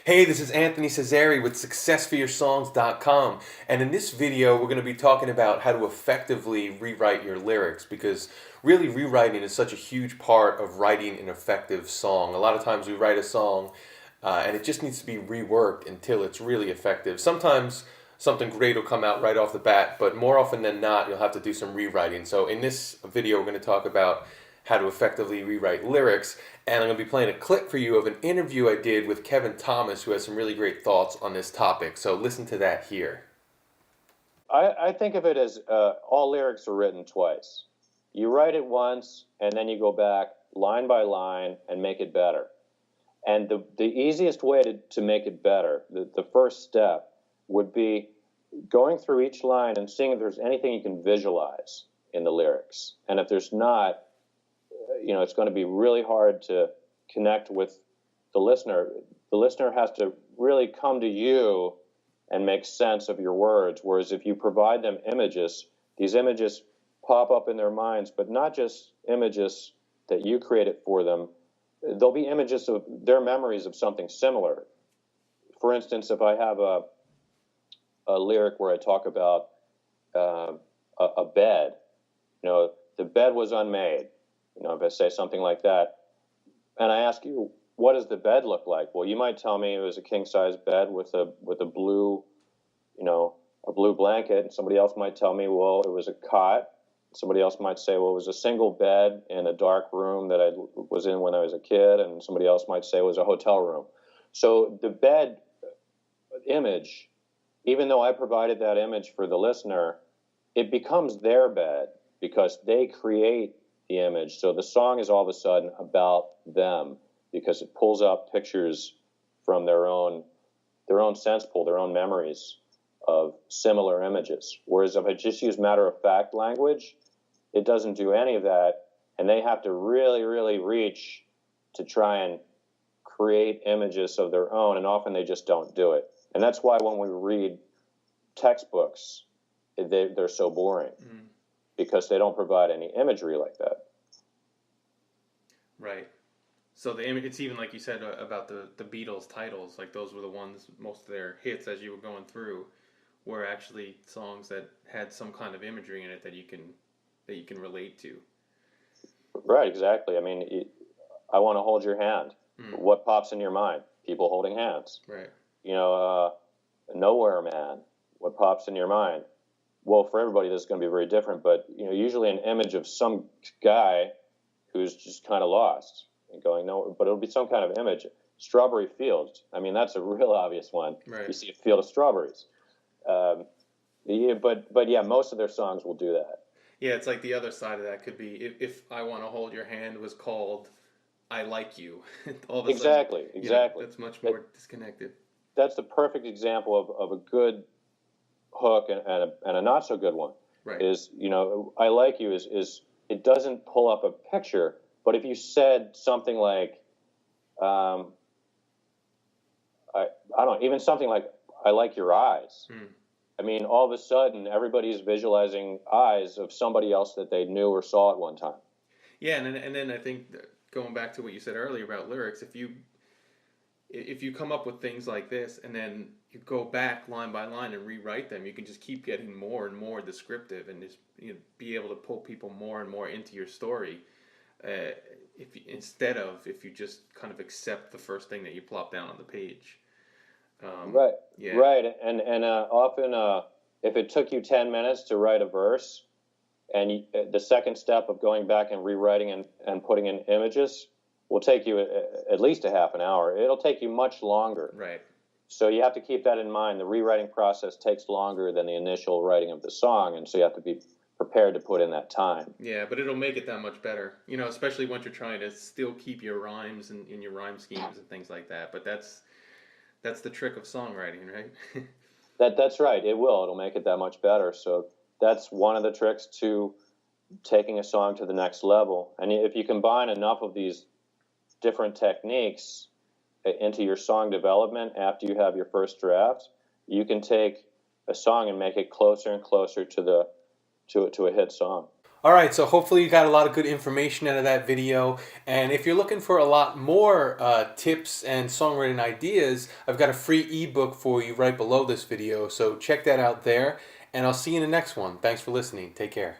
Hey, this is Anthony Cesari with SuccessForYourSongs.com, and in this video we're going to be talking about how to effectively rewrite your lyrics, because really rewriting is such a huge part of writing an effective song. A lot of times we write a song and it just needs to be reworked until it's really effective. Sometimes something great will come out right off the bat, but more often than not you'll have to do some rewriting. So in this video we're going to talk about how to effectively rewrite lyrics. And I'm going to be playing a clip for you of an interview I did with Kevin Thomas, who has some really great thoughts on this topic. So listen to that here. I think of it as all lyrics are written twice. You write it once, and then you go back line by line and make it better. And the easiest way to make it better, the first step, would be going through each line and seeing if there's anything you can visualize in the lyrics. And if there's not, it's going to be really hard to connect with the listener. The listener has to really come to you and make sense of your words. Whereas if you provide them images, these images pop up in their minds, but not just images that you created for them. There'll be images of their memories of something similar. For instance, if I have a lyric where I talk about a bed, the bed was unmade. If I say something like that, and I ask you, what does the bed look like? Well, you might tell me it was a king-size bed with a blue, a blue blanket. And somebody else might tell me, well, it was a cot. Somebody else might say, well, it was a single bed in a dark room that I was in when I was a kid. And somebody else might say it was a hotel room. So the bed image, even though I provided that image for the listener, it becomes their bed because they create the image. So the song is all of a sudden about them because it pulls out pictures from their own sense pool, their own memories of similar images. Whereas if I just use matter-of-fact language, it doesn't do any of that, and they have to really, really reach to try and create images of their own, and often they just don't do it. And that's why when we read textbooks, they're so boring. Because they don't provide any imagery like that. Right. So it's even like you said about the Beatles titles, like those were the ones, most of their hits as you were going through were actually songs that had some kind of imagery in it that you can relate to. Right, exactly. I mean, I Want to Hold Your Hand. What pops in your mind? People holding hands. Right. Nowhere Man. What pops in your mind? Well, for everybody, this is going to be very different, but usually an image of some guy who's just kind of lost and going, no, but it'll be some kind of image. Strawberry Fields. I mean, that's a real obvious one. Right. You see a field of strawberries. But yeah, most of their songs will do that. Yeah, it's like the other side of that could be if I Want to Hold Your Hand was called I Like You. All of a exactly. Sudden, that's much more disconnected. That's the perfect example of a good hook and a not so good one. Right. Is I Like You is it doesn't pull up a picture, but if you said something like I don't even something like I like your eyes. I mean, all of a sudden everybody's visualizing eyes of somebody else that they knew or saw at one time. Yeah, and then I think going back to what you said earlier about lyrics, if you come up with things like this and then you go back line by line and rewrite them, you can just keep getting more and more descriptive and just be able to pull people more and more into your story. Instead of if you just kind of accept the first thing that you plop down on the page. Right. Yeah. Right. And often if it took you 10 minutes to write a verse, and the second step of going back and rewriting and putting in images will take you at least a half an hour. It'll take you much longer. Right. So you have to keep that in mind. The rewriting process takes longer than the initial writing of the song, and so you have to be prepared to put in that time. Yeah, but it'll make it that much better. Especially once you're trying to still keep your rhymes and in your rhyme schemes and things like that. But that's the trick of songwriting, right? That's right. It'll make it that much better. So that's one of the tricks to taking a song to the next level. And if you combine enough of these different techniques into your song development after you have your first draft, you can take a song and make it closer and closer to a hit song. All right, so hopefully you got a lot of good information out of that video. And if you're looking for a lot more tips and songwriting ideas, I've got a free ebook for you right below this video. So check that out there, and I'll see you in the next one. Thanks for listening. Take care.